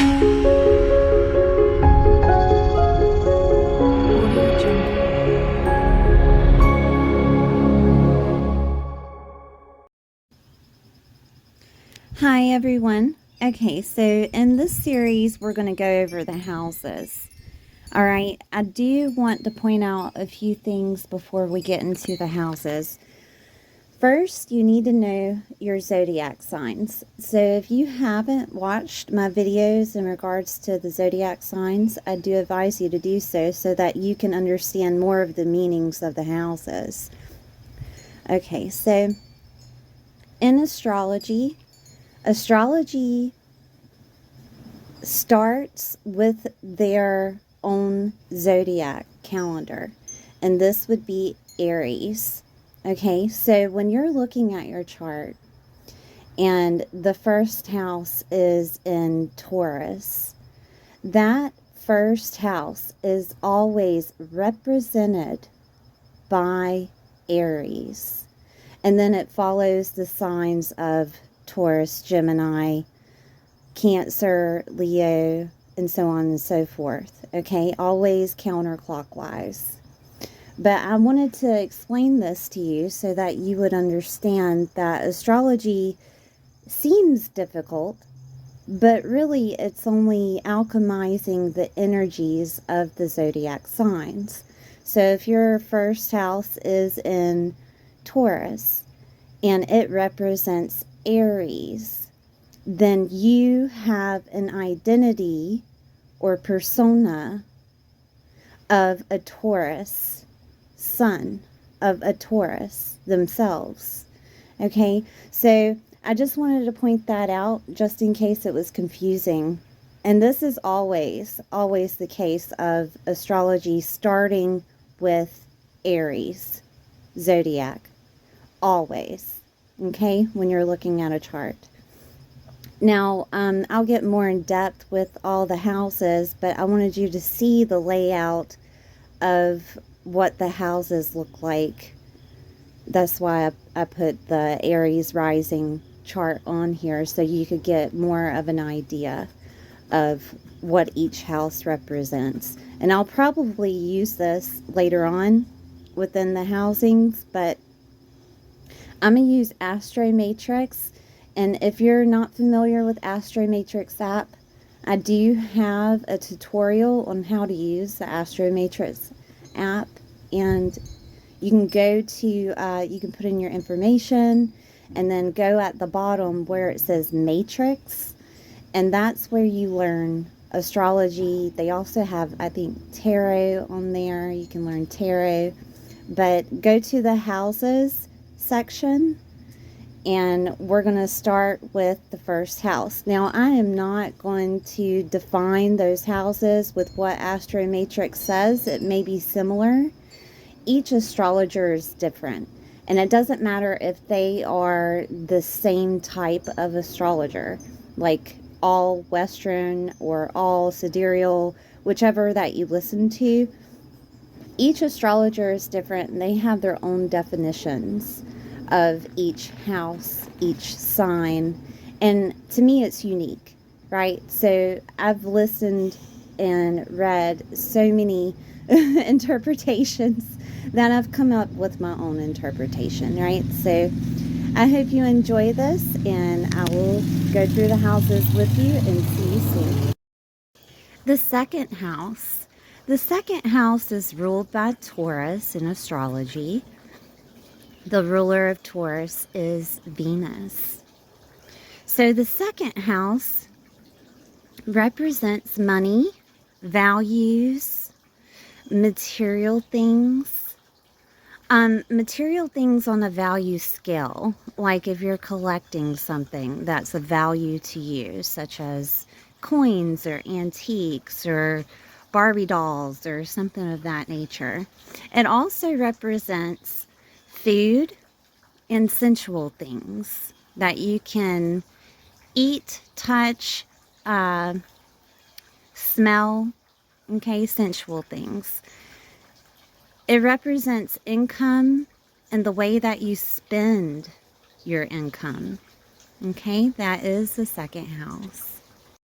Hi everyone. Okay, so in this series we're going to go over the houses. All right, I do want to point out a few things before we get into the houses. First, you need to know your zodiac signs. So if you haven't watched my videos in regards to the zodiac signs, I do advise you to do so that you can understand more of the meanings of the houses. Okay, so in astrology starts with their own zodiac calendar, and this would be Aries. Okay, so when you're looking at your chart and the first house is in Taurus, that first house is always represented by Aries, and then it follows the signs of Taurus, Gemini, Cancer, Leo, and so on and so forth. Okay, always counterclockwise. But I wanted to explain this to you so that you would understand that astrology seems difficult, but really it's only alchemizing the energies of the zodiac signs. So if your first house is in Taurus and it represents Aries, then you have an identity or persona of a Taurus sun, of a Taurus themselves. Okay, so I just wanted to point that out just in case it was confusing. And this is always the case of astrology starting with Aries zodiac. Always. Okay, when you're looking at a chart. Now, I'll get more in depth with all the houses, but I wanted you to see the layout of what the houses look like. That's why I put the Aries rising chart on here, so you could get more of an idea of what each house represents. And I'll probably use this later on within the housings, but I'm going to use Astro Matrix. And if you're not familiar with Astro Matrix app, I do have a tutorial on how to use the Astro Matrix app. And you can go to, you can put in your information and then go at the bottom where it says Matrix. And that's where you learn astrology. They also have, I think, tarot on there. You can learn tarot. But go to the houses section, and we're going to start with the first house. Now, I am not going to define those houses with what Astro Matrix says. It may be similar. Each astrologer is different, and it doesn't matter if they are the same type of astrologer, like all Western or all sidereal, whichever that you listen to. Each astrologer is different, and they have their own definitions of each house, each sign, and to me it's unique, right? So I've listened and read so many interpretations that I've come up with my own interpretation, right? So I hope you enjoy this, and I will go through the houses with you and see you soon. The second house is ruled by Taurus in astrology. The ruler of Taurus is Venus. So the second house represents money, values, material things. Material things on a value scale, like if you're collecting something that's of value to you, such as coins or antiques or Barbie dolls or something of that nature. It also represents food and sensual things that you can eat, touch, smell, okay, sensual things. It represents income and the way that you spend your income. Okay, that is the second house.